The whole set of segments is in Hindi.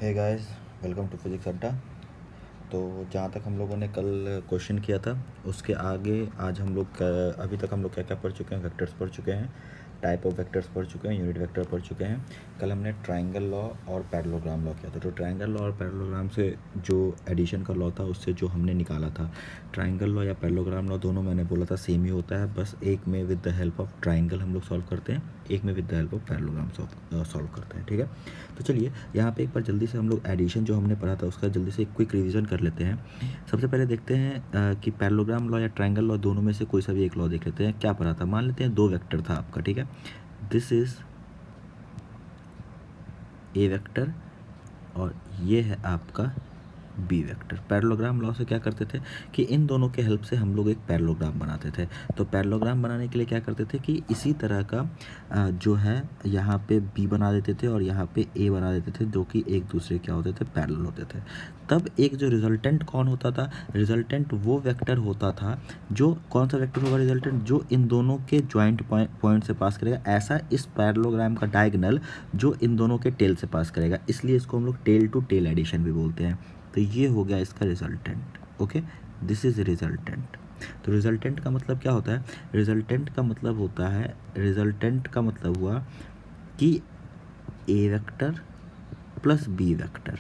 Hey guys, welcome to physics Adda. तो जहाँ तक हम लोगों ने कल क्वेश्चन किया था उसके आगे आज हम लोग अभी तक हम लोग क्या क्या पढ़ चुके हैं। वेक्टर्स पढ़ चुके हैं, टाइप ऑफ वेक्टर्स पढ़ चुके हैं, यूनिट वेक्टर पढ़ चुके हैं। कल हमने ट्रायंगल लॉ और पैरेललोग्राम लॉ किया था। तो ट्रायंगल लॉ और पैरेललोग्राम से जो एडिशन का लॉ था उससे जो हमने निकाला था, ट्रायंगल लॉ या पैरेललोग्राम लॉ दोनों मैंने बोला था सेम ही होता है। बस एक में with the help of triangle हम लोग सॉल्व करते हैं, एक में with the help of parallelogram solve करते हैं। ठीक है, तो चलिए यहाँ पे एक बार जल्दी से हम लोग एडिशन जो हमने पढ़ा था उसका जल्दी से एक क्विक रिवीजन कर लेते हैं। सबसे पहले देखते हैं कि पैरेललोग्राम लॉ या ट्रायंगल लॉ दोनों में से कोई सा भी एक लॉ देख लेते हैं। क्या पढ़ा था, मान लेते हैं दो वेक्टर था आपका। ठीक है, दिस इज ए वेक्टर और ये है आपका बी वेक्टर। पैरेललोग्राम लॉ से क्या करते थे कि इन दोनों के हेल्प से हम लोग एक पैरेललोग्राम बनाते थे। तो पैरेललोग्राम बनाने के लिए क्या करते थे कि इसी तरह का जो है यहाँ पे बी बना देते थे और यहाँ पे ए बना देते थे, जो कि एक दूसरे क्या होते थे, पैरेलल होते थे। तब एक जो रिजल्टेंट कौन होता था, रिजल्टेंट वो वेक्टर होता था जो कौन सा वेक्टर होगा रिजल्टेंट, जो इन दोनों के जॉइंट पॉइंट से पास करेगा। ऐसा इस पैरेललोग्राम का डायगोनल जो इन दोनों के टेल से पास करेगा, इसलिए इसको हम लोग टेल टू टेल एडिशन भी बोलते हैं। तो ये हो गया इसका resultant. Okay, this is resultant. तो रिजल्टेंट का मतलब क्या होता है, रिजल्टेंट का मतलब होता है, रिजल्टेंट का मतलब हुआ कि ए वेक्टर प्लस बी वेक्टर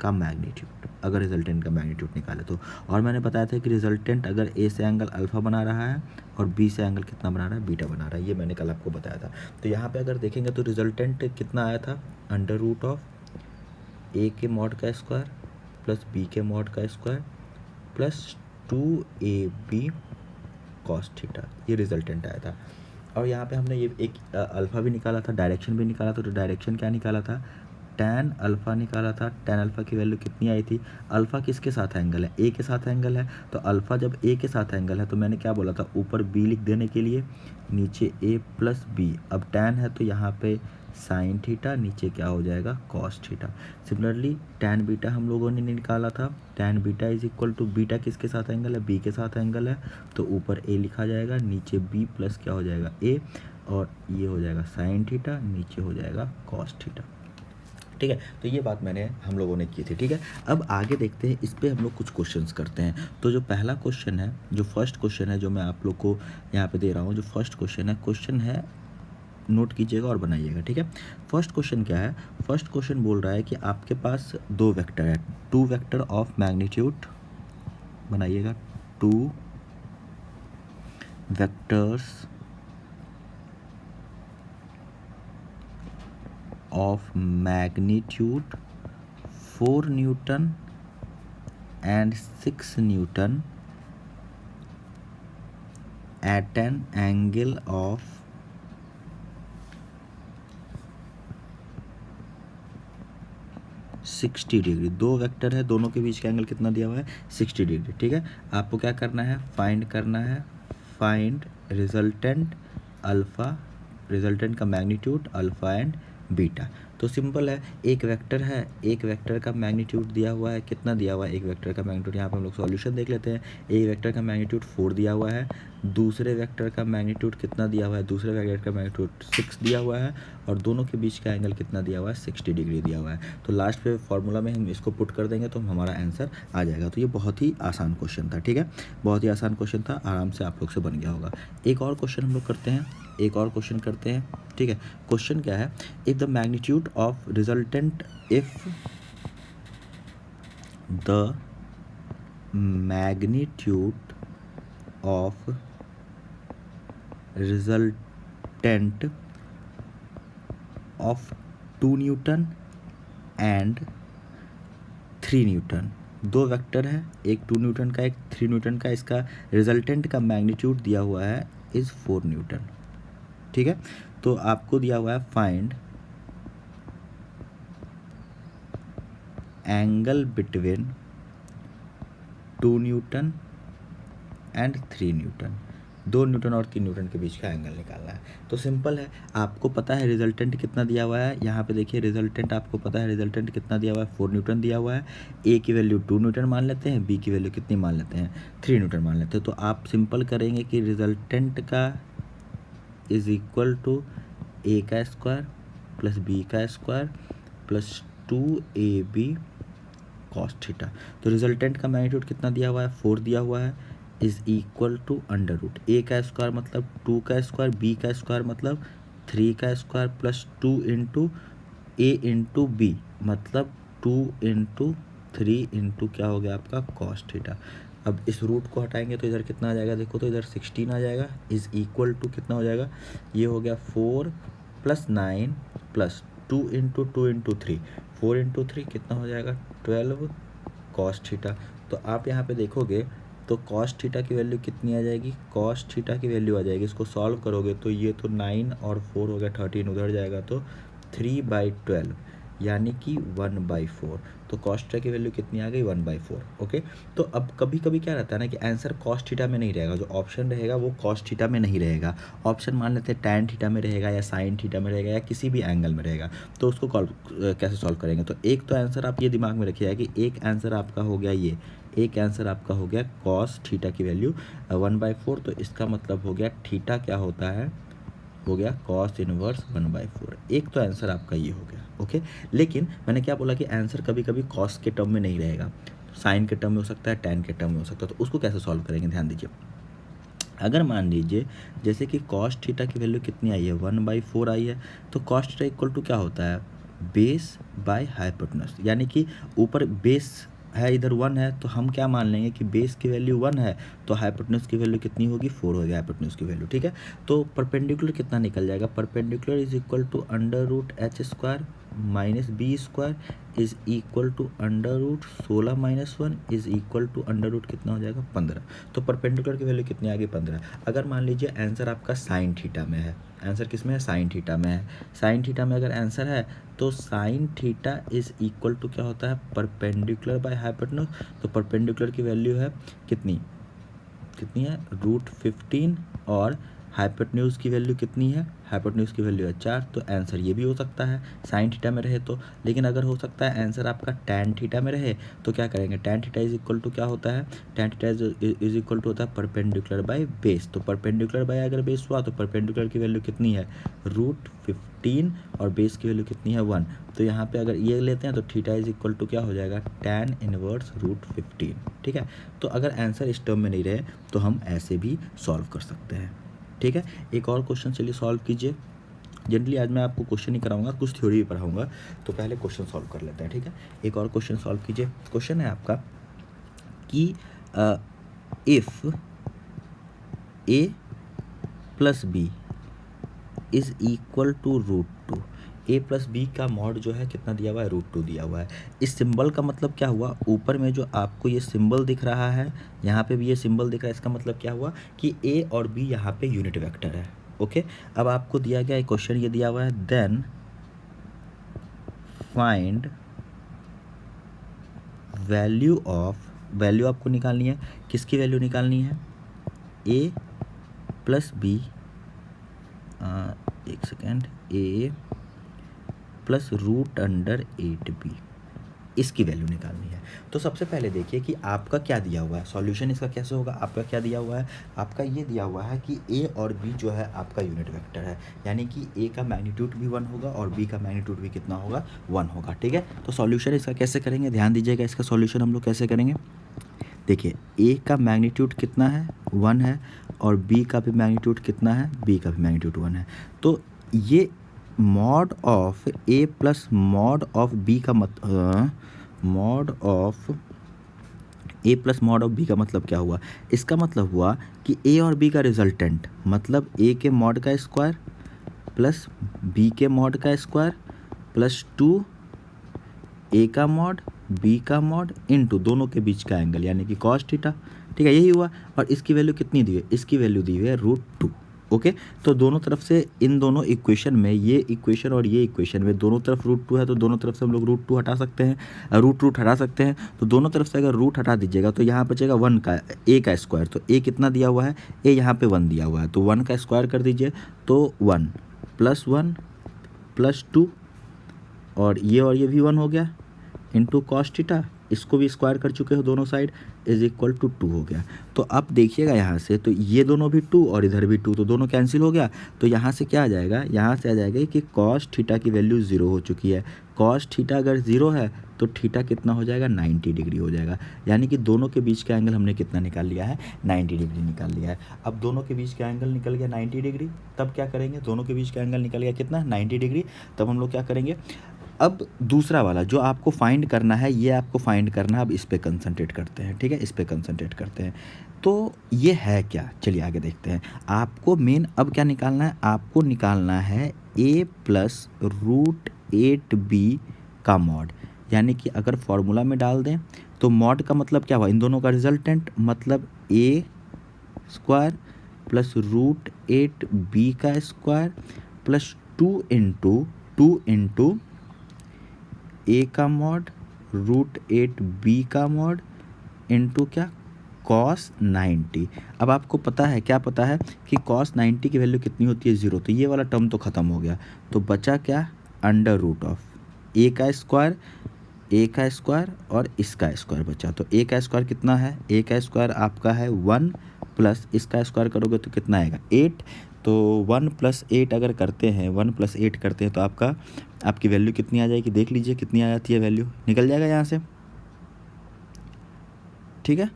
का मैग्नीट्यूड, अगर रिजल्टेंट का मैग्नीट्यूड निकाले तो। और मैंने बताया था कि रिजल्टेंट अगर ए से एंगल अल्फा बना रहा है और बी से एंगल कितना बना रहा है, बीटा बना रहा है, ये मैंने कल आपको बताया था। तो यहाँ पे अगर देखेंगे तो रिजल्टेंट कितना आया था, अंडर रूट ऑफ ए के मॉड का स्क्वायर प्लस बी के मॉड का square plus 2ab cos theta, ये रिजल्टेंट आया था। और यहाँ पे हमने ये एक अल्फ़ा भी निकाला था, डायरेक्शन भी निकाला था। तो डायरेक्शन क्या निकाला था, tan अल्फ़ा निकाला था। tan अल्फ़ा की वैल्यू कितनी आई थी, अल्फ़ा किसके साथ एंगल है, ए के साथ एंगल है। तो अल्फ़ा जब ए के साथ एंगल है तो मैंने क्या बोला था, ऊपर बी लिख देने के लिए, नीचे ए प्लस बी। अब tan है तो यहाँ पे साइन थीटा, नीचे क्या हो जाएगा, cos theta. Similarly tan beta हम लोगों ने निकाला था, tan beta is equal to, beta किसके साथ एंगल है, बी के साथ एंगल है। तो ऊपर ए लिखा जाएगा, नीचे बी प्लस क्या हो जाएगा, ए, और ये हो जाएगा साइन थीटा, नीचे हो जाएगा कॉस थीटा। ठीक है, तो ये बात हम लोगों ने की थी। ठीक है, अब आगे देखते हैं, इस पे हम लोग कुछ क्वेश्चंस करते हैं। तो जो पहला क्वेश्चन है, जो फर्स्ट क्वेश्चन है, जो मैं आप लोग को यहाँ पे दे रहा हूँ, जो फर्स्ट क्वेश्चन है नोट कीजिएगा और बनाइएगा। ठीक है, फर्स्ट क्वेश्चन क्या है, फर्स्ट क्वेश्चन बोल रहा है कि आपके पास दो वेक्टर है, टू वेक्टर ऑफ मैग्नीट्यूड, बनाइएगा, two vectors of magnitude 4 Newton and 6 Newton at an angle of 60 degree. दो वेक्टर है, दोनों के बीच का एंगल कितना दिया हुआ है, 60 डिग्री। ठीक है, आपको क्या करना है, फाइंड करना है, फाइंड रिजल्टेंट अल्फ़ा, रिजल्टेंट का मैग्नीट्यूड अल्फ़ा एंड बीटा। तो सिंपल है, एक वेक्टर है, एक वेक्टर का मैग्नीट्यूड दिया हुआ है, कितना दिया हुआ है, एक वेक्टर का मैग्नीट्यूड, यहाँ पे हम लोग सॉल्यूशन देख लेते हैं। एक वेक्टर का मैग्नीट्यूड 4 दिया हुआ है, दूसरे वेक्टर का मैग्नीट्यूड कितना दिया हुआ है, दूसरे वेक्टर का मैग्नीट्यूड 6 दिया हुआ है, और दोनों के बीच का एंगल कितना दिया हुआ है, 60 डिग्री दिया हुआ है। तो लास्ट पे फॉर्मूला में हम इसको पुट कर देंगे तो हमारा आंसर आ जाएगा। तो ये बहुत ही आसान क्वेश्चन था। ठीक है, बहुत ही आसान क्वेश्चन था, आराम से आप लोग से बन गया होगा। एक और क्वेश्चन हम लोग करते हैं, एक और क्वेश्चन करते हैं। ठीक है, क्वेश्चन क्या है, if the magnitude of resultant, if the magnitude of resultant of 2 Newton and 3 Newton, दो वेक्टर है, एक 2 न्यूटन का, एक 3 न्यूटन का, इसका रिजल्टेंट का मैग्नीट्यूड दिया हुआ है इज़ 4 न्यूटन। ठीक है, तो आपको दिया हुआ है find angle between 2 Newton and 3 Newton, 2 Newton और 3 न्यूटन के बीच का एंगल निकालना है। तो सिंपल है, आपको पता है रिजल्टेंट कितना दिया हुआ है, यहाँ पे देखिए रिजल्टेंट आपको पता है, रिजल्टेंट कितना दिया हुआ है, 4 न्यूटन दिया हुआ है। ए की वैल्यू 2 न्यूटन मान लेते हैं, बी की वैल्यू कितनी मान लेते हैं, 3 न्यूटन मान लेते हैं। तो आप सिंपल करेंगे कि रिजल्टेंट का इज इक्वल टू ए का स्क्वायर प्लस बी का square plus 2ab cos theta. तो रिजल्टेंट का मैग्नीट्यूड कितना दिया हुआ है, 4 दिया हुआ है, is equal to under root A का स्क्वायर मतलब 2 का स्क्वायर, बी का स्क्वायर मतलब 3 का स्क्वायर प्लस 2 इंटू ए इंटू बी मतलब 2 इंटू 3 इंटू क्या हो गया आपका कॉस थीटा। अब इस रूट को हटाएंगे तो इधर कितना आ जाएगा, देखो तो इधर 16 आ जाएगा, इज इक्वल टू कितना हो जाएगा, ये हो गया 4 + 9 + 2 इंटू 2 इंटू 3, 4 इंटू 3 कितना हो जाएगा 12 कॉस थीटा। तो आप यहाँ पे देखोगे तो कॉस थीटा की वैल्यू कितनी आ जाएगी, कॉस थीटा की वैल्यू आ जाएगी, इसको सॉल्व करोगे तो ये तो 9 और 4 हो गया 13, उधर जाएगा तो 3/12 यानी कि 1/4। तो कॉस थीटा की वैल्यू कितनी आ गई 1/4। ओके, तो अब कभी कभी क्या रहता है ना कि आंसर कॉस थीटा में नहीं रहेगा, जो ऑप्शन रहेगा वो कॉस थीटा में नहीं रहेगा। ऑप्शन मान लेते हैं टैन थीटा में रहेगा या साइन थीटा में रहेगा या किसी भी एंगल में रहेगा। तो उसको कैसे सॉल्व करेंगे, तो एक तो आंसर आप ये दिमाग में रखिएगा कि एक आंसर आपका हो गया ये, एक आंसर आपका हो गया कॉस थीटा की वैल्यू 1/4। तो इसका मतलब हो गया थीटा क्या होता है, हो गया कॉस इनवर्स 1/4। एक तो आंसर आपका ये हो गया। ओके, लेकिन मैंने क्या बोला कि आंसर कभी कभी कॉस के टर्म में नहीं रहेगा, साइन के टर्म में हो सकता है, टैन के टर्म में हो सकता है। तो उसको कैसे सॉल्व करेंगे, ध्यान दीजिए। अगर मान लीजिए जैसे कि कॉस थीटा की वैल्यू कितनी आई है 1/4 आई है, तो कॉस थीटा इक्वल टू क्या होता है बेस बाय हाइपोटेनस, यानी कि ऊपर बेस है इधर 1 है, तो हम क्या मान लेंगे कि बेस की वैल्यू 1 है तो हाइपोटेनस की वैल्यू कितनी होगी 4 हो गया हाइपोटेनस की वैल्यू। ठीक है, तो परपेंडिकुलर कितना निकल जाएगा, perpendicular is equal to √h² minus B square is equal to √16 - 1 is equal to √ कितना हो जाएगा 15। तो परपेंडिकुलर की वैल्यू कितनी आ गई 15। अगर मान लीजिए आंसर आपका साइन थीटा में है, आंसर किस में है साइन थीटा में है, साइन थीटा में अगर आंसर है तो sine theta is equal to क्या होता है परपेंडिकुलर बाय हाइपोटेनस। तो परपेंडिकुलर की वैल्यू है कितनी, कितनी है √15 और हाइपोटेन्यूज की वैल्यू कितनी है, हाइपोटेन्यूज की वैल्यू है 4। तो आंसर ये भी हो सकता है साइन थीटा में रहे तो, लेकिन अगर हो सकता है आंसर आपका टैन थीटा में रहे तो क्या करेंगे, tan theta is equal to क्या होता है, tan theta is equal to होता है परपेंडिकुलर बाय बेस। तो परपेंडिकुलर बाय अगर बेस हुआ तो परपेंडिकुलर की वैल्यू कितनी है √15 और बेस की वैल्यू कितनी है 1। तो यहाँ पे अगर ये लेते हैं तो थीटा इज इक्वल टू क्या हो जाएगा टैन इनवर्स √15। ठीक है, तो अगर आंसर इस टर्म में नहीं रहे तो हम ऐसे भी सॉल्व कर सकते हैं। ठीक है, एक और क्वेश्चन चलिए सॉल्व कीजिए। जनरली आज मैं आपको क्वेश्चन ही कराऊंगा, कुछ थ्योरी भी पढ़ाऊंगा, तो पहले क्वेश्चन सॉल्व कर लेते हैं। ठीक है, एक और क्वेश्चन सॉल्व कीजिए। क्वेश्चन है आपका कि if a + b is equal to √2, a + b का मॉड जो है कितना दिया हुआ है √2 दिया हुआ है। इस सिंबल का मतलब क्या हुआ, ऊपर में जो आपको ये सिंबल दिख रहा है, यहाँ पे भी ये सिंबल दिख रहा है, इसका मतलब क्या हुआ कि a और b यहाँ पे यूनिट वेक्टर है। ओके, अब आपको दिया गया एक क्वेश्चन ये दिया हुआ है, then find value of, value आपको निकालनी है, किसकी वैल्यू निकालनी है a + b, एक सेकेंड, a + √8b, इसकी वैल्यू निकालनी है। तो सबसे पहले देखिए कि आपका क्या दिया हुआ है, सॉल्यूशन इसका कैसे होगा। आपका क्या दिया हुआ है, आपका ये दिया हुआ है कि a और b जो है आपका यूनिट वेक्टर है, यानी कि a का मैग्नीट्यूड भी 1 होगा और b का मैग्नीट्यूड भी कितना होगा 1 होगा। ठीक है, तो सॉल्यूशन इसका कैसे करेंगे, ध्यान दीजिएगा, इसका सॉल्यूशन हम लोग कैसे करेंगे। देखिए a का मैग्नीट्यूड कितना है 1 है और b का भी मैग्नीट्यूड कितना है, b का भी मैग्नीट्यूड 1 है। तो ये mod of a + mod of b का mod of a + mod of b का मतलब क्या हुआ, इसका मतलब हुआ कि a और b का रिजल्टेंट मतलब a के मॉड का स्क्वायर प्लस b के मॉड का स्क्वायर प्लस 2 a का मॉड b का मॉड इंटू दोनों के बीच का एंगल यानी कि कॉस थीटा। ठीक है, यही हुआ। और इसकी वैल्यू कितनी दी हुई है, इसकी वैल्यू दी हुई है √2। ओके, तो दोनों तरफ से इन दोनों इक्वेशन में, ये इक्वेशन और ये इक्वेशन में दोनों तरफ √2 है, तो दोनों तरफ से हम लोग √2 हटा सकते हैं, √2 हटा सकते हैं। तो दोनों तरफ से अगर रूट हटा दीजिएगा तो यहाँ बचेगा 1 का a का स्क्वायर। तो a कितना दिया हुआ है, a यहाँ पे 1 दिया हुआ है, तो 1 का स्क्वायर कर दीजिए तो 1 + 1 + 2 और ये भी 1 हो गया इंटू कॉस थीटा इसको भी स्क्वायर कर चुके हो दोनों साइड, इज इक्वल टू 2 हो गया। तो अब देखिएगा यहाँ से, तो ये दोनों भी 2 और इधर भी 2, तो दोनों कैंसिल हो गया। तो यहाँ से क्या आ जाएगा, यहाँ से आ जाएगा कि कॉस थीटा की वैल्यू 0 हो चुकी है। कॉस थीटा अगर 0 है तो थीटा कितना हो जाएगा, 90 डिग्री हो जाएगा। यानी कि दोनों के बीच का एंगल हमने कितना निकाल लिया है, 90 डिग्री निकाल लिया है। अब दोनों के बीच का एंगल निकल गया 90 डिग्री, तब क्या करेंगे, दोनों के बीच का एंगल निकल गया कितना, 90 डिग्री। तब हम लोग क्या करेंगे, अब दूसरा वाला जो आपको फाइंड करना है, ये आपको फाइंड करना है। अब इस पे कंसंट्रेट करते हैं, ठीक है, इस पे कंसंट्रेट करते हैं। तो ये है क्या, चलिए आगे देखते हैं। आपको मेन अब क्या निकालना है, आपको निकालना है a प्लस रूट 8b का मॉड। यानी कि अगर फॉर्मूला में डाल दें तो मॉड का मतलब क्या हुआ, इन दोनों का रिजल्टेंट, मतलब a square plus root 8b का स्क्वायर प्लस 2 इंटू a का मॉड रूट 8b का मॉड इंटू क्या, कॉस 90। अब आपको पता है, क्या पता है कि कॉस 90 की वैल्यू कितनी होती है, 0। तो ये वाला टर्म तो ख़त्म हो गया, तो बचा क्या, अंडर रूट ऑफ a का स्क्वायर और इसका स्क्वायर बचा। तो a का स्क्वायर कितना है, a का स्क्वायर आपका है 1 प्लस इसका स्क्वायर करोगे तो कितना आएगा, 8। तो 1 + 8 अगर करते हैं, 1 + 8 करते हैं तो आपकी वैल्यू कितनी आ जाएगी, देख लीजिए कितनी आ जाती है वैल्यू, निकल जाएगा यहाँ से, ठीक है।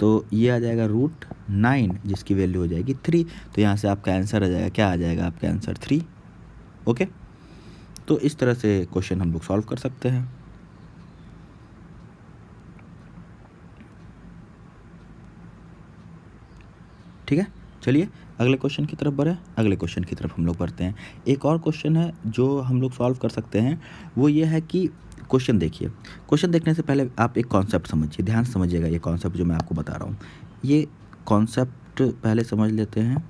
तो ये आ जाएगा रूट 9 जिसकी वैल्यू हो जाएगी 3। तो यहाँ से आपका आंसर आ जाएगा, क्या आ जाएगा आपका आंसर, 3। ओके, तो इस तरह से क्वेश्चन हम लोग सॉल्व कर सकते हैं। ठीक है, चलिए अगले क्वेश्चन की तरफ बढ़े। अगले क्वेश्चन की तरफ हम लोग बढ़ते हैं। एक और क्वेश्चन है जो हम लोग सॉल्व कर सकते हैं, वो ये है कि क्वेश्चन देखिए, क्वेश्चन देखने से पहले आप एक कॉन्सेप्ट समझिए, ध्यान से समझिएगा ये कॉन्सेप्ट जो मैं आपको बता रहा हूँ। ये कॉन्सेप्ट पहले समझ लेते हैं।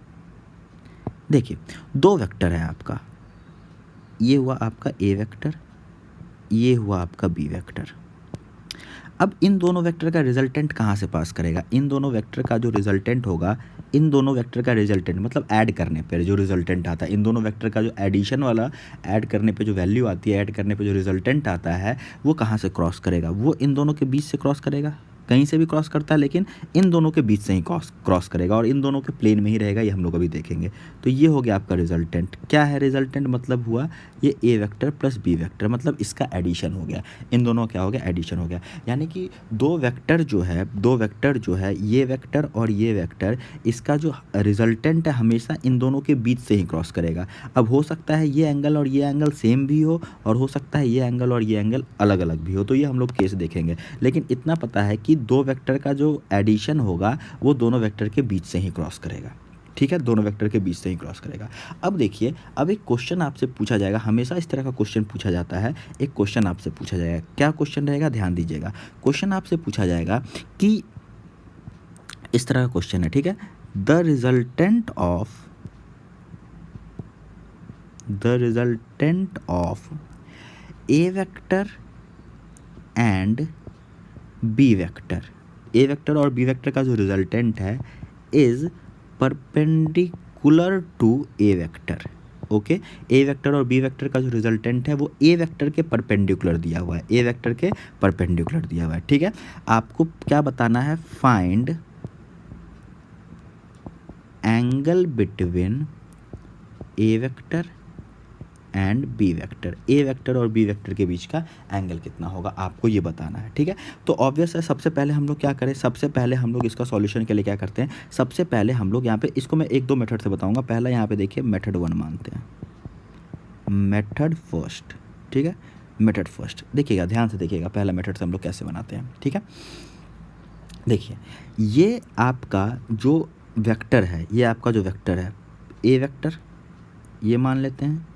देखिए, 2 वेक्टर है आपका, ये हुआ आपका ए वेक्टर, ये हुआ आपका बी वेक्टर। अब इन दोनों वेक्टर का रिजल्टेंट कहाँ से पास करेगा, इन दोनों वेक्टर का जो रिजल्टेंट होगा, इन दोनों वेक्टर का रिजल्टेंट मतलब ऐड करने पर जो रिजल्टेंट आता है, इन दोनों वेक्टर का जो एडिशन वाला ऐड करने पे जो वैल्यू आती है, ऐड करने पे जो रिजल्टेंट आता है, वो कहाँ से क्रॉस करेगा, वो इन दोनों के बीच से क्रॉस करेगा। कहीं से भी क्रॉस करता है, लेकिन इन दोनों के बीच से ही क्रॉस करेगा और इन दोनों के प्लेन में ही रहेगा, ये हम लोग अभी देखेंगे। तो ये हो गया आपका रिजल्टेंट। क्या है रिजल्टेंट, मतलब हुआ ये ए वेक्टर प्लस बी वेक्टर, मतलब इसका एडिशन हो गया, इन दोनों क्या हो गया, एडिशन हो गया। यानी कि 2 वेक्टर जो है ये वेक्टर और ये वेक्टर, इसका जो रिजल्टेंट है हमेशा इन दोनों के बीच से ही क्रॉस करेगा। अब हो सकता है ये एंगल और ये एंगल सेम भी हो, और हो सकता है ये एंगल और ये एंगल अलग अलग भी हो, तो ये हम लोग केस देखेंगे। लेकिन इतना पता है कि 2 वेक्टर का जो एडिशन होगा वो दोनों वेक्टर के बीच से ही क्रॉस करेगा, ठीक है, दोनों वेक्टर के बीच से ही क्रॉस करेगा। अब देखिए, अब एक क्वेश्चन आपसे पूछा जाएगा, हमेशा इस तरह का क्वेश्चन पूछा जाता है। एक क्वेश्चन आपसे पूछा जाएगा, क्या क्वेश्चन रहेगा, ध्यान दीजिएगा। क्वेश्चन आपसे पूछा जाएगा कि इस तरह का क्वेश्चन है, ठीक है, the resultant of A vector and B vector, A vector और बी वेक्टर का जो रिजल्टेंट है is perpendicular to A vector. Okay, A vector और बी वेक्टर का जो रिजल्टेंट है वो ए वेक्टर के परपेंडिकुलर दिया हुआ है, ए वेक्टर के परपेंडिकुलर दिया हुआ है, ठीक है। आपको क्या बताना है, find angle between A vector and B vector, A vector और बी वेक्टर के बीच का एंगल कितना होगा, आपको ये बताना है, ठीक है। तो ऑब्वियस है, सबसे पहले हम लोग क्या करें, सबसे पहले हम लोग इसका सॉल्यूशन के लिए क्या करते हैं, सबसे पहले हम लोग यहाँ पे इसको मैं 1-2 मेथड से बताऊंगा। पहला यहाँ पे देखिए मेथड 1 मानते हैं, मेथड फर्स्ट, ठीक है, मेथड फर्स्ट देखिएगा, ध्यान से देखिएगा, पहला मेथड से हम लोग कैसे बनाते हैं, ठीक है। देखिए, ये आपका जो वेक्टर है, ये आपका जो वेक्टर है ए वेक्टर, ये मान लेते हैं,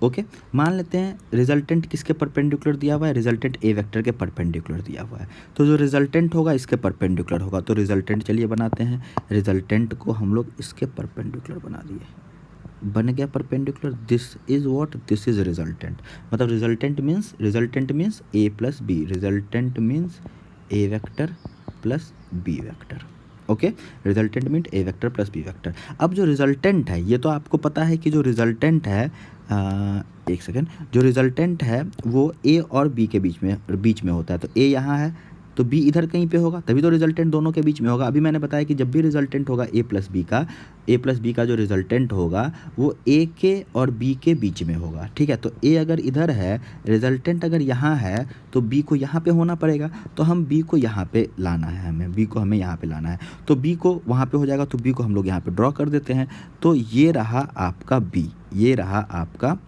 ओके, मान लेते हैं रिजल्टेंट किसके परपेंडिकुलर दिया हुआ है, रिजल्टेंट ए वेक्टर के परपेंडिकुलर दिया हुआ है। तो जो रिजल्टेंट होगा इसके परपेंडिकुलर होगा, तो रिजल्टेंट चलिए बनाते हैं, रिजल्टेंट को हम लोग इसके परपेंडिकुलर बना दिए, बन गया perpendicular, this is what, this is resultant. मतलब resultant means A plus B, resultant means A vector plus B vector, okay, resultant mean A vector plus B vector. अब जो रिजल्टेंट है, ये तो आपको पता है कि जो रिजल्टेंट है एक सेकेंड, जो रिजल्टेंट है वो ए और बी के बीच में होता है। तो ए यहाँ है तो बी इधर कहीं पे होगा, तभी तो रिजल्टेंट दोनों के बीच में होगा। अभी मैंने बताया कि जब भी रिजल्टेंट होगा ए प्लस बी का जो रिजल्टेंट होगा वो ए के और बी के बीच में होगा, ठीक है। तो ए अगर इधर है, रिजल्टेंट अगर यहाँ है, तो बी को यहाँ पे होना पड़ेगा। तो हम बी को यहाँ पे लाना है, हमें यहाँ पे लाना है। तो बी को वहाँ पे हो जाएगा, तो बी को हम लोग यहाँ पे ड्रॉ कर देते हैं। तो ये रहा आपका बी, ये रहा आपका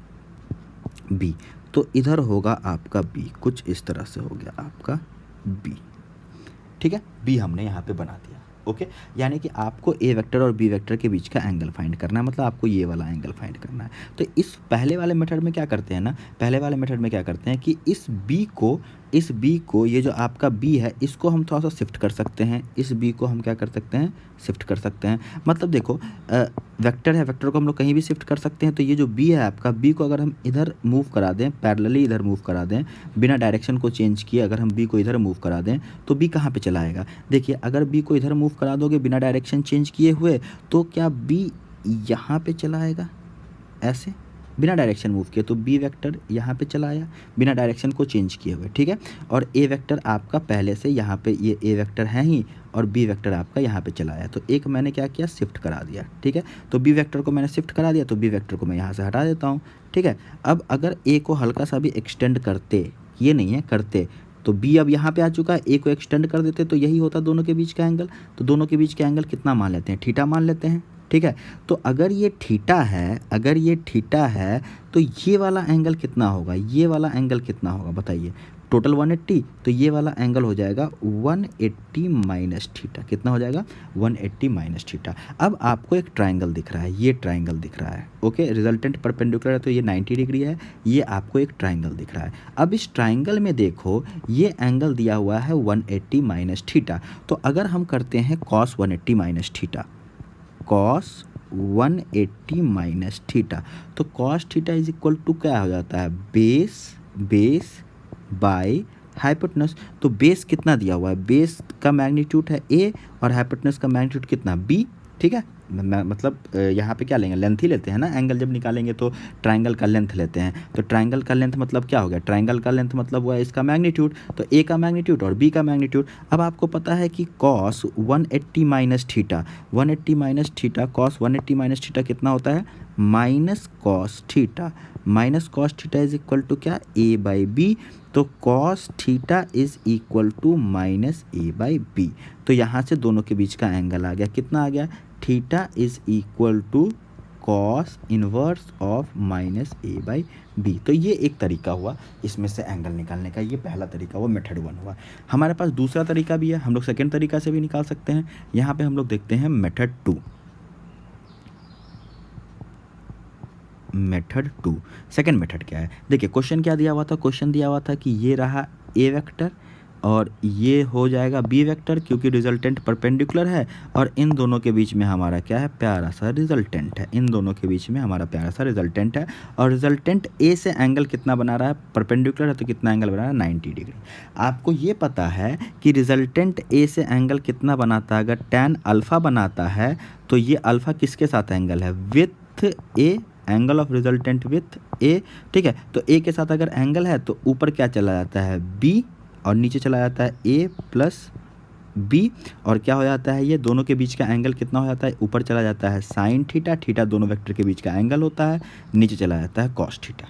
बी। तो इधर होगा आपका बी, कुछ इस तरह से हो गया आपका बी, ठीक है। बी हमने यहाँ पे बना दिया, ओके। यानी कि आपको ए वेक्टर और बी वेक्टर के बीच का एंगल फाइंड करना है, मतलब आपको ये वाला एंगल फाइंड करना है। तो इस पहले वाले मेथड में क्या करते हैं ना, पहले वाले मेथड में क्या करते हैं कि इस बी को ये जो आपका बी है इसको हम थोड़ा सा शिफ्ट कर सकते हैं। इस बी को हम क्या कर सकते हैं, शिफ्ट कर सकते हैं। मतलब देखो वेक्टर है, वेक्टर को हम लोग कहीं भी शिफ्ट कर सकते हैं। तो ये जो बी है आपका, बी को अगर हम इधर मूव करा दें, पैरेलली इधर मूव करा दें, बिना डायरेक्शन को चेंज किए अगर हम बी को इधर मूव करा दें, तो बी कहाँ पे चला आएगा। देखिए अगर बी को इधर मूव करा दोगे बिना डायरेक्शन चेंज किए हुए, तो क्या बी यहाँ पे चला आएगा, ऐसे बिना डायरेक्शन मूव किए। तो बी वेक्टर यहाँ पे चला आया बिना डायरेक्शन को चेंज किए हुए, ठीक है। और ए वेक्टर आपका पहले से यहाँ पे, ये ए वेक्टर है ही, और बी वेक्टर आपका यहाँ पे चला आया। तो एक मैंने क्या किया, शिफ्ट करा दिया, ठीक है। तो बी वेक्टर को मैंने शिफ्ट करा दिया, तो बी वेक्टर को मैं यहाँ से हटा देता हूँ, ठीक है। अब अगर ए को हल्का सा भी एक्सटेंड करते, ये नहीं है करते, तो बी अब यहाँ पे आ चुका है, ए को एक्सटेंड कर देते तो यही होता दोनों के बीच का एंगल। तो दोनों के बीच का एंगल कितना मान लेते हैं, थीटा मान लेते हैं, ठीक है। तो अगर ये थीटा है, तो ये वाला एंगल कितना होगा, ये वाला एंगल कितना होगा बताइए, टोटल 180। तो ये वाला एंगल हो जाएगा 180 माइनस थीटा। कितना हो जाएगा, 180 माइनस थीटा। अब आपको एक ट्राइंगल दिख रहा है, ये ट्राइंगल दिख रहा है, ओके। रिजल्टेंट परपेंडिकुलर है तो ये 90 डिग्री है, ये आपको एक ट्राइंगल दिख रहा है। अब इस ट्राइंगल में देखो ये एंगल दिया हुआ है 180 माइनस थीटा। तो अगर हम करते हैं cos 180 minus theta, cos 180 minus theta, तो cos theta is equal to क्या हो जाता है, बेस बाय हाइपोटेनस। तो बेस कितना दिया हुआ है, बेस का मैग्नीट्यूड है ए और हाइपोटेनस का मैग्नीट्यूड कितना बी, ठीक है। मतलब यहाँ पे क्या लेंगे, लेंथ ही लेते हैं ना, एंगल जब निकालेंगे तो ट्राइंगल का लेंथ लेते हैं। तो ट्राइंगल का लेंथ मतलब क्या हो गया, ट्राइंगल का लेंथ मतलब हुआ इसका मैग्नीट्यूड, तो ए का मैग्नीट्यूड और बी का मैग्नीट्यूड। अब आपको पता है कि cos 180 minus theta, 180 minus theta, cos 180 minus theta कितना होता है, minus cos theta. Minus cos theta is equal to क्या, ए बाई बी। तो cos theta is equal to minus A by B. तो यहाँ से दोनों के बीच का एंगल आ गया, कितना आ गया, theta is equal to cos inverse of minus A by B. तो ये एक तरीका हुआ इसमें से एंगल निकालने का, ये पहला तरीका हुआ, मेथड 1 हुआ। हमारे पास दूसरा तरीका भी है, हम लोग सेकेंड तरीका से भी निकाल सकते हैं। यहाँ पे हम लोग देखते हैं मेथड 2। मेथड 2 सेकेंड मेथड क्या है, देखिए क्वेश्चन क्या दिया हुआ था, क्वेश्चन दिया हुआ था कि ये रहा ए वेक्टर और ये हो जाएगा बी वेक्टर, क्योंकि रिजल्टेंट परपेंडिकुलर है और इन दोनों के बीच में हमारा क्या है, प्यारा सा रिजल्टेंट है। इन दोनों के बीच में हमारा प्यारा सा रिजल्टेंट है और रिजल्टेंट ए से एंगल कितना बना रहा है, परपेंडिकुलर है तो कितना एंगल बना रहा है, 90 डिग्री। आपको ये पता है कि रिजल्टेंट ए से एंगल कितना बनाता है, अगर tan अल्फ़ा बनाता है तो ये अल्फ़ा किसके साथ एंगल है, with A, angle of resultant with A, ठीक है। तो ए के साथ अगर एंगल है तो ऊपर क्या चला जाता है, बी, और नीचे चला जाता है ए प्लस बी, और क्या हो जाता है, ये दोनों के बीच का एंगल कितना हो जाता है, ऊपर चला जाता है साइन थीटा, थीटा दोनों वेक्टर के बीच का एंगल होता है, नीचे चला जाता है कॉस थीटा,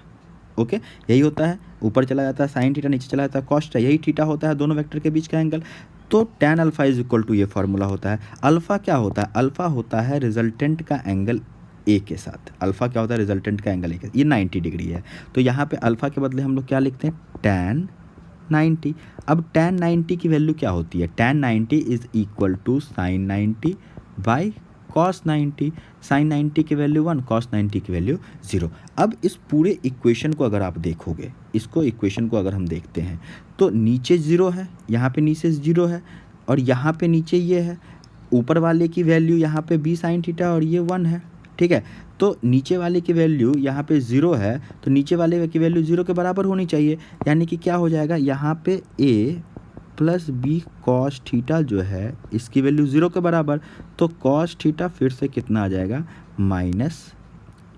ओके। यही होता है, ऊपर चला जाता है साइन थीटा, नीचे चला जाता है कॉस थीटा, यही थीटा होता है दोनों वेक्टर के बीच का एंगल। तो tan alpha is equal to, ये फार्मूला होता है। अल्फ़ा क्या होता है, अल्फ़ा होता है रिजल्टेंट का एंगल ए के साथ। अल्फ़ा क्या होता है, रिजल्टेंट का एंगल ए के साथ, ये 90 डिग्री है। तो यहाँ पे अल्फ़ा के बदले हम लोग क्या लिखते हैं, tan 90। अब tan 90 की वैल्यू क्या होती है, tan 90 is equal to sin 90 by cos 90। sin 90 की वैल्यू 1, cos 90 की वैल्यू 0। अब इस पूरे इक्वेशन को अगर आप देखोगे, इसको इक्वेशन को अगर हम देखते हैं तो नीचे 0 है, यहाँ पे नीचे 0 है और यहाँ पे नीचे ये है, ऊपर वाले की वैल्यू यहाँ पे b sin थीटा और ये 1 है, ठीक है। तो नीचे वाले की वैल्यू यहाँ पे 0 है तो नीचे वाले की वैल्यू 0 के बराबर होनी चाहिए, यानी कि क्या हो जाएगा, यहाँ पे a plus B cos theta जो है इसकी वैल्यू 0 के बराबर, तो कॉस थीटा फिर से कितना आ जाएगा, माइनस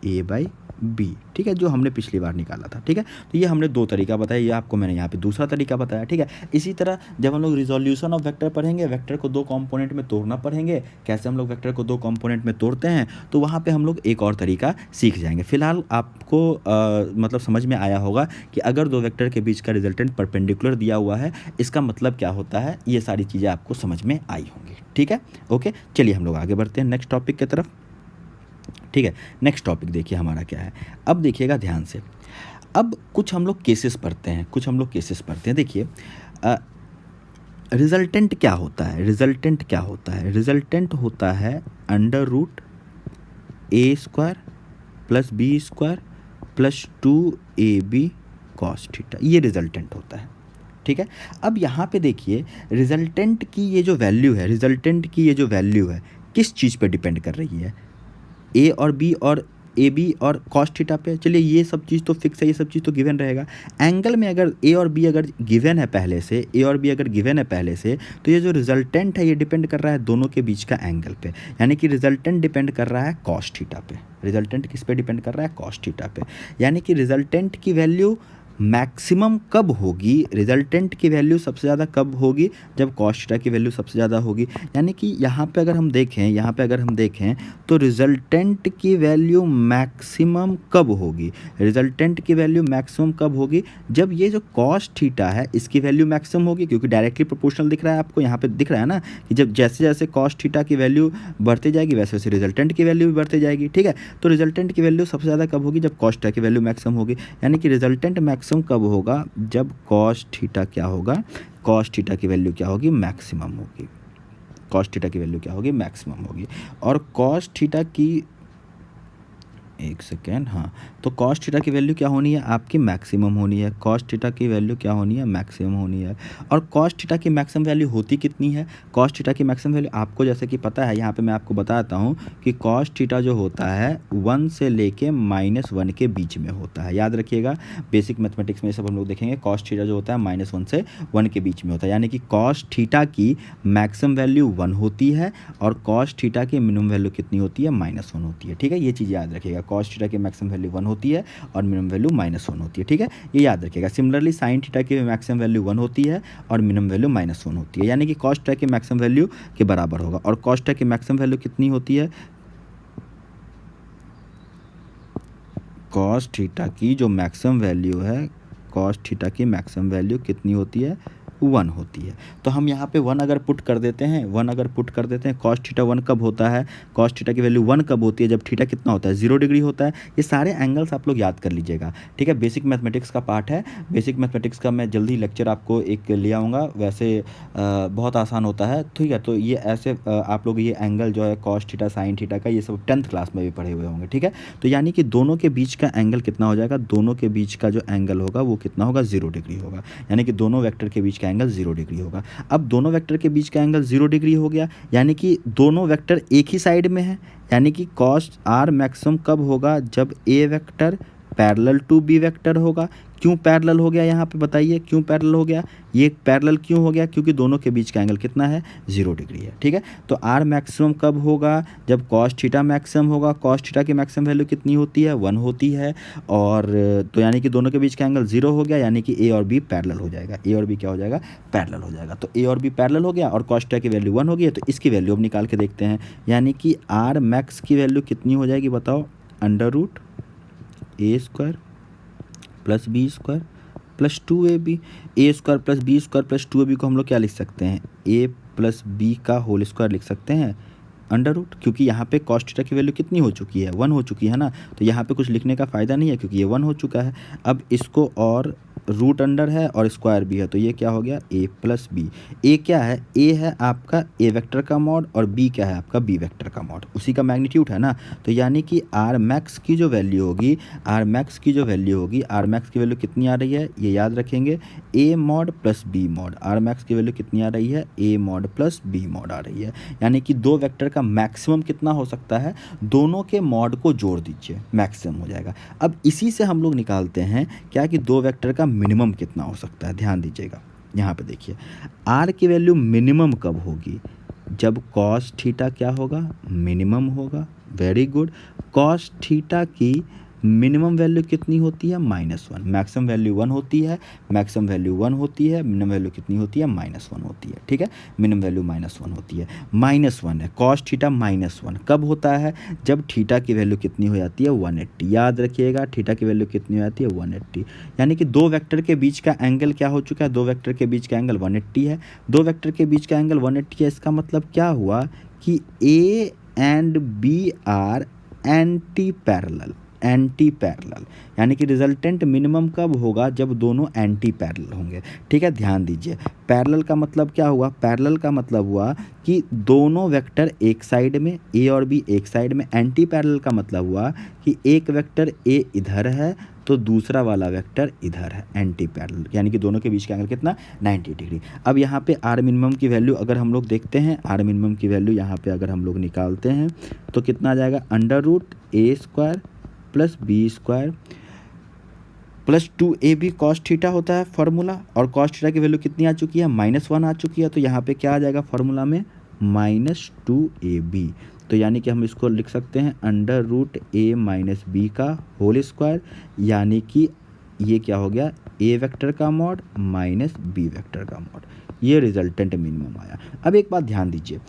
ए बाई बी, ठीक है, जो हमने पिछली बार निकाला था। ठीक है, तो ये हमने दो तरीका बताया, ये आपको मैंने यहाँ पे दूसरा तरीका बताया। ठीक है, इसी तरह जब हम लोग रिजोल्यूशन ऑफ वेक्टर पढ़ेंगे, वेक्टर को दो कंपोनेंट में तोड़ना पढ़ेंगे, कैसे हम लोग वेक्टर को दो कंपोनेंट में तोड़ते हैं, तो वहाँ पे हम लोग एक और तरीका सीख जाएंगे। फिलहाल आपको मतलब समझ में आया होगा कि अगर दो वेक्टर के बीच का रिजल्टेंट परपेंडिकुलर दिया हुआ है, इसका मतलब क्या होता है, ये सारी चीज़ें आपको समझ में आई होंगी। ठीक है, ओके, चलिए हम लोग आगे बढ़ते हैं नेक्स्ट टॉपिक की तरफ। ठीक है, नेक्स्ट टॉपिक देखिए हमारा क्या है, अब देखिएगा ध्यान से। अब कुछ हम लोग केसेस पढ़ते हैं, देखिए रिजल्टेंट क्या होता है, रिजल्टेंट होता है under root A square plus B square plus 2ab cos theta, ये रिजल्टेंट होता है। ठीक है, अब यहाँ पे देखिए रिजल्टेंट की ये जो वैल्यू है किस चीज़ पे डिपेंड कर रही है, ए और बी और ए बी और कॉस थीटा पे। चलिए ये सब चीज़ तो फिक्स है, ये सब चीज़ तो गिवन रहेगा। एंगल में अगर ए और बी अगर गिवन है पहले से, तो ये जो रिजल्टेंट है ये डिपेंड कर रहा है दोनों के बीच का एंगल पे, यानी कि रिजल्टेंट डिपेंड कर रहा है कॉस थीटा पे। रिजल्टेंट किस पे डिपेंड कर रहा है, कॉस थीटा पे। यानी कि रिजल्टेंट की वैल्यू मैक्सिमम कब होगी, रिजल्टेंट की वैल्यू सबसे ज़्यादा कब होगी, जब कॉस थीटा की वैल्यू सबसे ज़्यादा होगी। यानी कि यहाँ पे अगर हम देखें तो रिजल्टेंट की वैल्यू मैक्सिमम कब होगी, जब ये जो कॉस थीटा है इसकी वैल्यू मैक्सिमम होगी, क्योंकि डायरेक्टली प्रोपोर्शनल दिख रहा है आपको, यहाँ पे दिख रहा है ना कि जब जैसे जैसे कॉस थीटा की वैल्यू बढ़ती जाएगी वैसे वैसे रिजल्टेंट की वैल्यू भी बढ़ती जाएगी। ठीक है, तो रिजल्टेंट की वैल्यू सबसे ज़्यादा कब होगी, जब कॉस थीटा की वैल्यू मैक्सिमम होगी। यानी कि रिजल्टेंट मैक्सिमम कब होगा, जब कॉस थीटा क्या होगा, कॉस थीटा की वैल्यू क्या होगी, मैक्सिमम होगी। और कॉस थीटा की, एक सेकेंड, हाँ, तो कॉस थीटा की वैल्यू क्या होनी है, आपकी मैक्सिमम होनी है। और कॉस थीटा की मैक्सिमम वैल्यू होती कितनी है, कॉस थीटा की मैक्सिमम वैल्यू आपको जैसे कि पता है, यहाँ पे मैं आपको बताता हूँ कि कॉस थीटा जो होता है 1 से लेके -1 के बीच में होता है। याद रखिएगा, बेसिक मैथमेटिक्स में सब हम लोग देखेंगे, कॉस थीटा जो होता है -1 से 1 के बीच में होता है। यानी कि कॉस थीटा की मैक्सिमम वैल्यू 1 होती है और कॉस थीटा की मिनिमम वैल्यू कितनी होती है, -1 होती है। ठीक है, ये चीज़ याद रखिएगा, कॉस थीटा की मैक्सिमम वैल्यू 1 होती है और मिनिमम वैल्यू -1 होती है। ठीक है, ये याद रखिएगा। सिमिलरली साइन थीटा की मैक्सिमम वैल्यू 1 होती है और मिनिमम वैल्यू -1 होती है, यानी कि कॉस थीटा की मैक्सिमम वैल्यू के बराबर होगा। और कॉस थीटा की मैक्सिमम वैल्यू कितनी होती है, कॉस थीटा की जो मैक्सिमम वैल्यू है, कॉस थीटा की मैक्सिमम वैल्यू कितनी होती है, 1 होती है। तो हम यहाँ पे 1 अगर पुट कर देते हैं, कॉस थीटा 1 कब होता है, कॉस थीटा की वैल्यू 1 कब होती है, जब थीटा कितना होता है, 0 डिग्री होता है। ये सारे एंगल्स आप लोग याद कर लीजिएगा। ठीक है, बेसिक मैथमेटिक्स का पार्ट है, बेसिक मैथमेटिक्स का मैं जल्दी लेक्चर आपको एक ले आऊँगा, वैसे बहुत आसान होता है। ठीक है, तो ये ऐसे आप लोग ये एंगल जो है कॉस थीटा साइन थीटा का, ये सब 10th क्लास में भी पढ़े हुए होंगे। ठीक है, तो यानी कि दोनों के बीच का एंगल कितना हो जाएगा, दोनों के बीच का जो एंगल होगा वो कितना होगा, 0 डिग्री होगा। यानी कि दोनों वेक्टर के बीच का एंगल 0 डिग्री होगा। अब दोनों वेक्टर के बीच का एंगल 0 डिग्री हो गया, यानी कि दोनों वेक्टर एक ही साइड में है। यानी कि कॉस आर मैक्सिमम कब होगा, जब A vector parallel to B vector होगा। क्यों पैरेलल हो गया, यहाँ पे बताइए क्यों पैरेलल हो गया, ये पैरेलल क्यों हो गया, क्योंकि दोनों के बीच का एंगल कितना है, 0 डिग्री है। ठीक है, तो आर मैक्सिमम कब होगा, जब कॉस थीटा मैक्सिमम होगा। कॉस थीटा की मैक्सिमम वैल्यू कितनी होती है, 1 होती है। और तो यानी कि दोनों के बीच का एंगल 0 हो गया, यानी कि ए और बी पैरेलल हो जाएगा, पैरेलल हो जाएगा। तो ए और बी पैरेलल हो गया और कॉस थीटा की वैल्यू 1 हो गई है, तो इसकी वैल्यू अब निकाल के देखते हैं। यानी कि आर मैक्स की वैल्यू कितनी हो जाएगी, बताओ, under root A square plus B square plus 2ab। A square plus B square plus 2ab को हम लोग क्या लिख सकते हैं, ए प्लस बी का होल स्क्वायर लिख सकते हैं, अंडर रूट, क्योंकि यहाँ पे कॉस थीटा की वैल्यू कितनी हो चुकी है, 1 हो चुकी है ना, तो यहाँ पे कुछ लिखने का फ़ायदा नहीं है क्योंकि ये 1 हो चुका है। अब इसको और रूट अंडर है और स्क्वायर भी है, तो ये क्या हो गया, ए प्लस बी। ए क्या है, ए है आपका ए वेक्टर का मॉड और बी क्या है आपका बी वेक्टर का मॉड, उसी का मैग्नीट्यूड है ना। तो यानी कि आर मैक्स की जो वैल्यू होगी, आर मैक्स की वैल्यू कितनी आ रही है, ये याद रखेंगे, A mod plus B mod. R max की वैल्यू कितनी आ रही है, A mod plus B mod आ रही है। यानी कि दो वेक्टर का मैक्सिमम कितना हो सकता है, दोनों के मॉड को जोड़ दीजिए, मैक्सिमम हो जाएगा। अब इसी से हम लोग निकालते हैं क्या कि दो वेक्टर का मिनिमम कितना हो सकता है, ध्यान दीजिएगा। यहाँ पे देखिए आर की वैल्यू मिनिमम कब होगी, जब कॉस थीटा क्या होगा, मिनिमम होगा। Very good. कॉस थीटा की मिनिमम वैल्यू कितनी होती है, -1। मैक्सिमम वैल्यू 1 होती है, मैक्सिमम वैल्यू 1 होती है, मिनिमम वैल्यू कितनी होती है, -1 होती है। ठीक है, मिनिमम वैल्यू -1 होती है, -1 है। कॉस थीटा -1 कब होता है, जब थीटा की वैल्यू कितनी हो जाती है, 180। याद रखिएगा थीटा की वैल्यू कितनी हो जाती है, 180। यानी कि दो वेक्टर के बीच का एंगल क्या हो चुका है, दो वेक्टर के बीच का एंगल 180 है। दो वेक्टर के बीच का एंगल 180 है, इसका मतलब क्या हुआ कि A and B are anti parallel. Anti parallel यानी कि रिजल्टेंट मिनिमम कब होगा, जब दोनों एंटी पैरेलल होंगे। ठीक है, ध्यान दीजिए। पैरेलल का मतलब क्या हुआ, पैरेलल का मतलब हुआ कि दोनों वेक्टर एक साइड में, ए और बी एक साइड में। एंटी पैरेलल का मतलब हुआ कि एक वेक्टर ए इधर है तो दूसरा वाला वेक्टर इधर है। एंटी पैरेलल यानी कि दोनों के बीच का एंगल कितना, 90 डिग्री। अब यहाँ पे आर मिनिमम की वैल्यू अगर हम लोग देखते हैं, आर मिनिमम की वैल्यू यहाँ पे अगर हम लोग निकालते हैं तो कितना आ जाएगा, √a² + b² + 2ab cos theta होता है फॉर्मूला। और cos थीटा की वैल्यू कितनी आ चुकी है, -1 आ चुकी है। तो यहाँ पे क्या आ जाएगा फॉर्मूला में, -2ab। तो यानी कि हम इसको लिख सकते हैं √a - b का होल स्क्वायर, यानी कि ये क्या हो गया, a वेक्टर का मॉड माइनस b वेक्टर का मॉड। ये रिजल्टेंट मिनिमम आया। अब एक बात ध्यान दीजिए,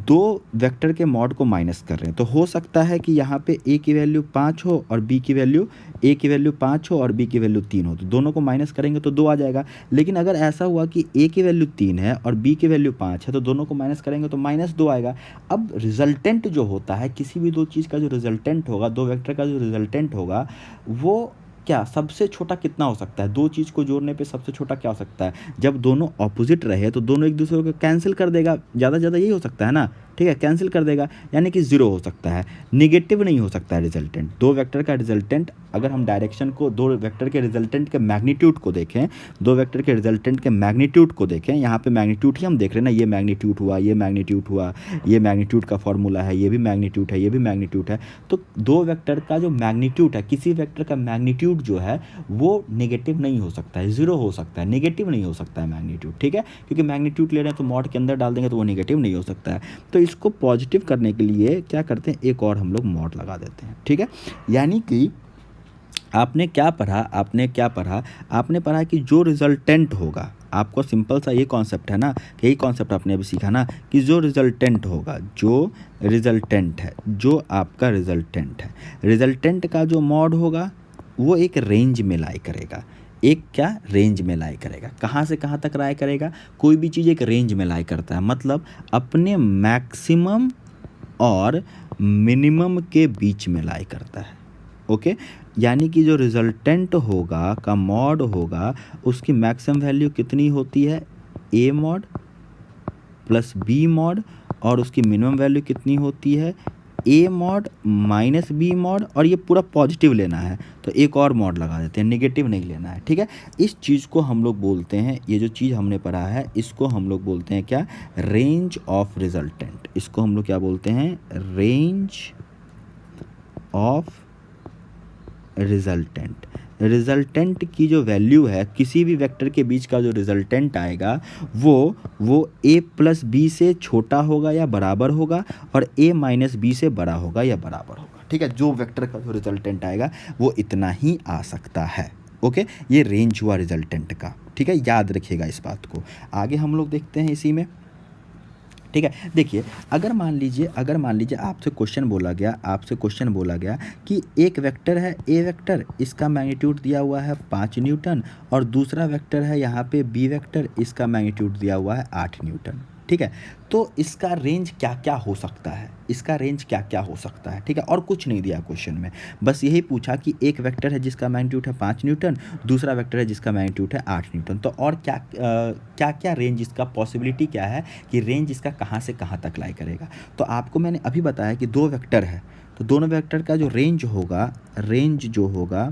दो वेक्टर के मॉड को माइनस कर रहे हैं तो हो सकता है कि यहाँ पे a की वैल्यू 5 हो और b की वैल्यू, a की वैल्यू 5 हो और b की वैल्यू 3 हो, तो दोनों को माइनस करेंगे तो 2 आ जाएगा। लेकिन अगर ऐसा हुआ कि a की वैल्यू 3 है और b की वैल्यू 5 है तो दोनों को माइनस करेंगे तो -2 आएगा। अब रिजल्टेंट जो होता है, किसी भी दो चीज़ का जो रिजल्टेंट होगा, दो वेक्टर का जो रिजल्टेंट होगा, वो क्या सबसे छोटा कितना हो सकता है, दो चीज़ को जोड़ने पे सबसे छोटा क्या हो सकता है, जब दोनों ऑपोजिट रहे तो दोनों एक दूसरे को कैंसिल कर देगा, ज़्यादा से ज़्यादा यही हो सकता है ना। ठीक है, कैंसिल कर देगा यानी कि 0 हो सकता है, निगेटिव नहीं हो सकता है रिजल्टेंट। दो वेक्टर का रिजल्टेंट, अगर हम डायरेक्शन को, दो वेक्टर के रिजल्टेंट के मैग्नीट्यूड को देखें, दो वेक्टर के रिजल्टेंट के मैग्नीट्यूड को देखें, यहाँ पे मैग्नीट्यूड ही हम देख रहे हैं ना, ये मैग्नीट्यूड हुआ, ये मैग्नीट्यूड हुआ, ये मैग्नीट्यूड का फॉर्मूला है, ये भी मैग्नीट्यूड है, ये भी मैग्नीट्यूड है। तो दो वेक्टर का जो मैग्नीट्यूड है, किसी वेक्टर का मैग्नीट्यूड जो है वो नेगेटिव नहीं हो सकता है, 0 हो सकता है, नेगेटिव नहीं हो सकता है मैग्नीट्यूड। ठीक है, क्योंकि मैग्नीट्यूड ले रहे हैं तो मॉड के अंदर डाल देंगे तो वो नेगेटिव नहीं हो सकता है। तो इसको पॉजिटिव करने के लिए क्या करते हैं, एक और हम लोग मॉड लगा देते हैं। ठीक है, यानी कि आपने क्या पढ़ा, आपने पढ़ा कि जो रिजल्टेंट होगा, आपको सिंपल सा ये कॉन्सेप्ट है ना, यही कॉन्सेप्ट आपने अभी सीखा ना, कि जो रिजल्टेंट होगा, जो रिजल्टेंट है, जो आपका रिजल्टेंट है, रिजल्टेंट का जो मॉड होगा वो एक रेंज में लाई करेगा। एक क्या, रेंज में लाई करेगा। कहाँ से कहाँ तक लाई करेगा, कोई भी चीज़ एक रेंज में लाई करता है, मतलब अपने मैक्सिमम और मिनिमम के बीच में लाई करता है। ओके, यानी कि जो रिजल्टेंट होगा का मॉड होगा, उसकी मैक्सिमम वैल्यू कितनी होती है, a मॉड + b मॉड, और उसकी मिनिमम वैल्यू कितनी होती है, a मॉड - b मॉड। और ये पूरा पॉजिटिव लेना है तो एक और मॉड लगा देते हैं, नेगेटिव नहीं लेना है। ठीक है, इस चीज़ को हम लोग बोलते हैं, ये जो चीज़ हमने पढ़ा है इसको हम लोग बोलते हैं क्या, रेंज ऑफ रिजल्टेंट। इसको हम लोग क्या बोलते हैं, रेंज ऑफ रिजल्टेंट। रिजल्टेंट की जो वैल्यू है, किसी भी वेक्टर के बीच का जो रिजल्टेंट आएगा वो a + b से छोटा होगा या बराबर होगा, और a - b से बड़ा होगा या बराबर होगा। ठीक है, जो वेक्टर का जो रिजल्टेंट आएगा वो इतना ही आ सकता है। ओके, ये रेंज हुआ रिजल्टेंट का। ठीक है, याद रखिएगा इस बात को। आगे हम लोग देखते हैं इसी में। ठीक है, देखिए अगर मान लीजिए आपसे क्वेश्चन बोला गया कि एक वेक्टर है ए वेक्टर, इसका मैग्नीट्यूड दिया हुआ है 5 न्यूटन, और दूसरा वेक्टर है यहाँ पे बी वेक्टर, इसका मैग्नीट्यूड दिया हुआ है 8 न्यूटन। ठीक है, तो इसका रेंज क्या क्या हो सकता है, ठीक है, और कुछ नहीं दिया क्वेश्चन में, बस यही पूछा कि एक वेक्टर है जिसका मैग्नीट्यूड है 5 न्यूटन, दूसरा वेक्टर है जिसका मैग्नीट्यूड है 8 न्यूटन। तो और क्या रेंज, इसका पॉसिबिलिटी क्या है कि रेंज इसका कहाँ से कहाँ तक लाई करेगा। तो आपको मैंने अभी बताया कि दो वेक्टर है, तो दोनों वेक्टर का जो रेंज होगा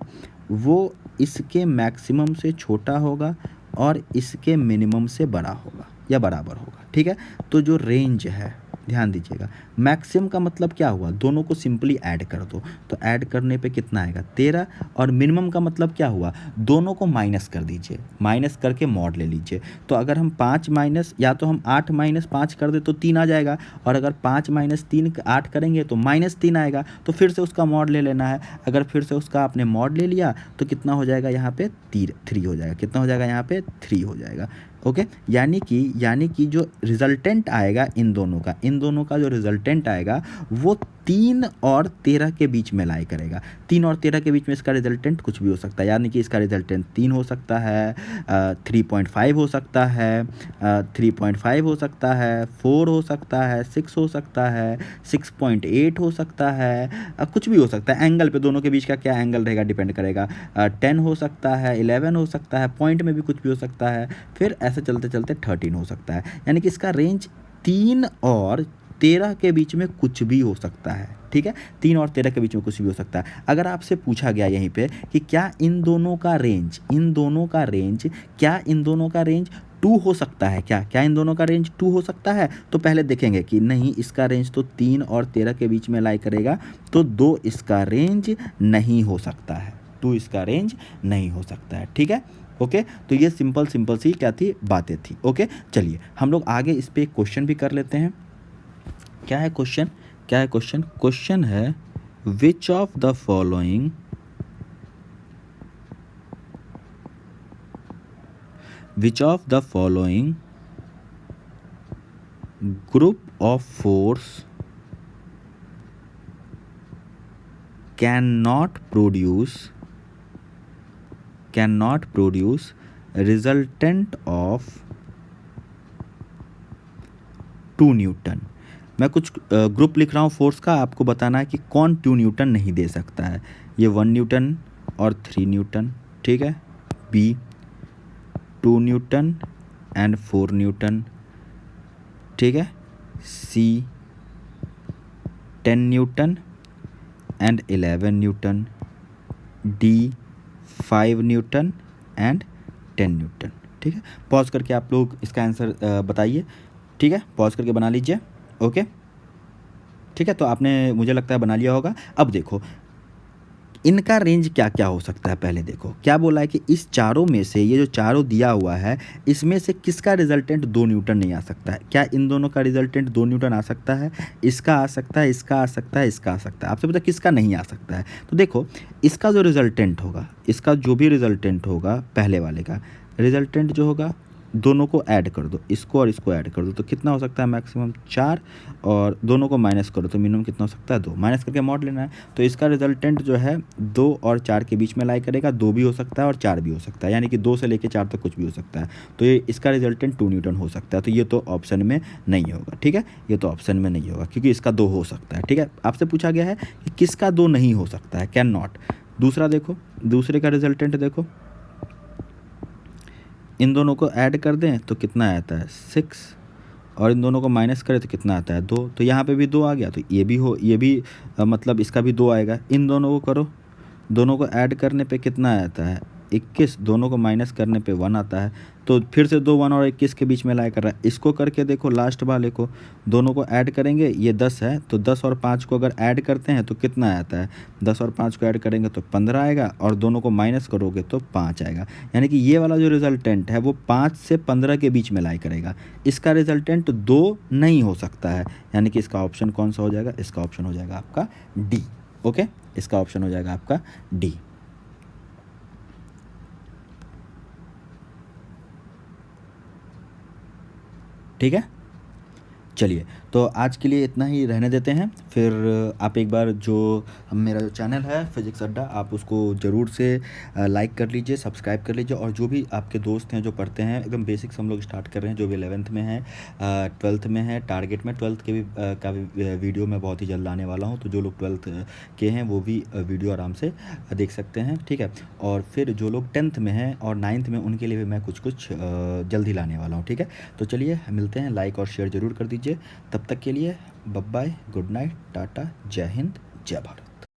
वो इसके मैक्सिमम से छोटा होगा और इसके मिनिमम से बड़ा होगा या बराबर होगा। ठीक है, तो जो रेंज है, ध्यान दीजिएगा, मैक्सिमम का मतलब क्या हुआ, दोनों को सिंपली ऐड कर दो, तो ऐड करने पे कितना आएगा 13, और मिनिमम का मतलब क्या हुआ, दोनों को माइनस कर दीजिए, माइनस करके मॉड ले लीजिए। तो अगर हम 5 माइनस, या तो हम 8 माइनस 5 कर दे तो 3 आ जाएगा, और अगर 5 माइनस 3 8 करेंगे तो -3 आएगा, तो फिर से उसका मॉड ले लेना है। अगर फिर से उसका आपने मॉड ले लिया तो कितना हो जाएगा यहाँ पे 3 हो जाएगा, कितना हो जाएगा यहाँ पे 3 हो जाएगा। ओके, यानी कि जो रिजल्टेंट आएगा इन दोनों का जो रिजल्टेंट आएगा वो 3 और 13 के बीच में लाई करेगा। 3 और 13 के बीच में इसका रिजल्टेंट कुछ भी हो सकता है, यानी कि इसका रिजल्टेंट 3 हो सकता है, 3.5 हो सकता है, 3.5 हो सकता है, 4 हो सकता है, 6 हो सकता है, 6.8 हो सकता है, कुछ भी हो सकता है। एंगल पे दोनों के बीच का क्या एंगल रहेगा डिपेंड करेगा, 10 हो सकता है, 11 हो सकता है, पॉइंट में भी कुछ भी हो सकता है, फिर ऐसे चलते चलते 13 हो सकता है। यानी कि इसका रेंज 3 और 13 के बीच में कुछ भी हो सकता है। ठीक है, 3 और 13 के बीच में कुछ भी हो सकता है। अगर आपसे पूछा गया यहीं पे कि क्या इन दोनों का रेंज क्या इन दोनों का रेंज 2 हो सकता है, क्या इन दोनों का रेंज 2 हो सकता है, तो पहले देखेंगे कि नहीं, इसका रेंज तो 3 और 13 के बीच में लाई करेगा, तो 2 इसका रेंज नहीं हो सकता है, 2 इसका रेंज नहीं हो सकता है। ठीक है, ओके, तो ये सिंपल सी क्या थी, बातें थी। ओके, चलिए हम लोग आगे इस पे एक क्वेश्चन भी कर लेते हैं। क्या है क्वेश्चन, क्वेश्चन है which of the following group of force cannot produce resultant of 2 Newton. मैं कुछ ग्रुप लिख रहा हूँ फोर्स का, आपको बताना है कि कौन 2 न्यूटन नहीं दे सकता है। ये 1 न्यूटन और 3 न्यूटन, ठीक है, बी 2 न्यूटन एंड 4 न्यूटन, ठीक है, सी 10 Newton and 11 Newton, D 5 Newton and 10 Newton. ठीक है, पॉज करके आप लोग इसका आंसर बताइए। ठीक है, पॉज करके बना लीजिए। ओके, ठीक है, तो आपने मुझे लगता है बना लिया होगा। अब देखो इनका रेंज क्या क्या हो सकता है। पहले देखो क्या बोला है कि इस चारों में से, ये जो चारों दिया हुआ है, इसमें से किसका रिजल्टेंट 2 न्यूटन नहीं आ सकता है। क्या इन दोनों का रिजल्टेंट 2 न्यूटन आ सकता है, इसका आ सकता है, इसका आ सकता है, इसका आ सकता है। आपसे पता किसका नहीं आ सकता है, तो देखो इसका जो रिजल्टेंट होगा, इसका जो भी रिजल्टेंट होगा, पहले वाले का रिजल्टेंट जो होगा, दोनों को ऐड कर दो, इसको और इसको ऐड कर दो, तो कितना हो सकता है मैक्सिमम 4, और दोनों को माइनस करो तो मिनिमम कितना हो सकता है 2, माइनस करके मॉड लेना है। तो इसका रिजल्टेंट जो है 2 और 4 के बीच में लाई करेगा, 2 भी हो सकता है और 4 भी हो सकता है, यानी कि 2 से लेके 4 तक कुछ भी हो सकता है। तो ये इसका रिजल्टेंट 2 न्यूटन हो सकता है, तो ये तो ऑप्शन में नहीं होगा। ठीक है, ये तो ऑप्शन में नहीं होगा क्योंकि इसका 2 हो सकता है। ठीक है, आपसे पूछा गया है कि किसका 2 नहीं हो सकता है, कैन नॉट। दूसरा देखो, दूसरे का रिजल्टेंट देखो, इन दोनों को ऐड कर दें तो कितना आता है 6, और इन दोनों को माइनस करें तो कितना आता है 2, तो यहाँ पे भी 2 आ गया, तो ये भी मतलब इसका भी 2 आएगा। इन दोनों को करो, दोनों को ऐड करने पे कितना आता है 21, दोनों को माइनस करने पे 1 आता है, तो फिर से 2 1 और 21 के बीच में लाई कर रहा है। इसको करके देखो लास्ट वाले को, दोनों को ऐड करेंगे, ये 10 है, तो 10 और 5 को अगर ऐड करते हैं तो कितना आता है, 10 और 5 को ऐड करेंगे तो 15 आएगा, और दोनों को माइनस करोगे तो 5 आएगा। यानी कि ये वाला जो रिजल्टेंट है वो 5 से 15 के बीच में लाई करेगा। इसका रिजल्टेंट 2 नहीं हो सकता है, यानी कि इसका ऑप्शन कौन सा हो जाएगा, इसका ऑप्शन हो जाएगा आपका डी। ओके, इसका ऑप्शन हो जाएगा आपका डी। ठीक है, चलिए तो आज के लिए इतना ही रहने देते हैं। फिर आप एक बार जो मेरा जो चैनल है फिजिक्स अड्डा, आप उसको ज़रूर से लाइक कर लीजिए, सब्सक्राइब कर लीजिए, और जो भी आपके दोस्त हैं जो पढ़ते हैं, एकदम बेसिक्स हम लोग स्टार्ट कर रहे हैं, जो भी 11th में है, 12th में है, टारगेट में 12th के भी का भी वीडियो मैं बहुत ही जल्द लाने वाला हूँ, तो जो लोग 12th के हैं वो भी वीडियो आराम से देख सकते हैं। ठीक है, और फिर जो लोग 10th में हैं और 9th में, उनके लिए भी मैं कुछ जल्द ही लाने वाला हूँ। ठीक है, तो चलिए मिलते हैं, लाइक और शेयर ज़रूर कर दीजिए। तब तक के लिए bye bye, good night, tata, Jai Hind, जय भारत।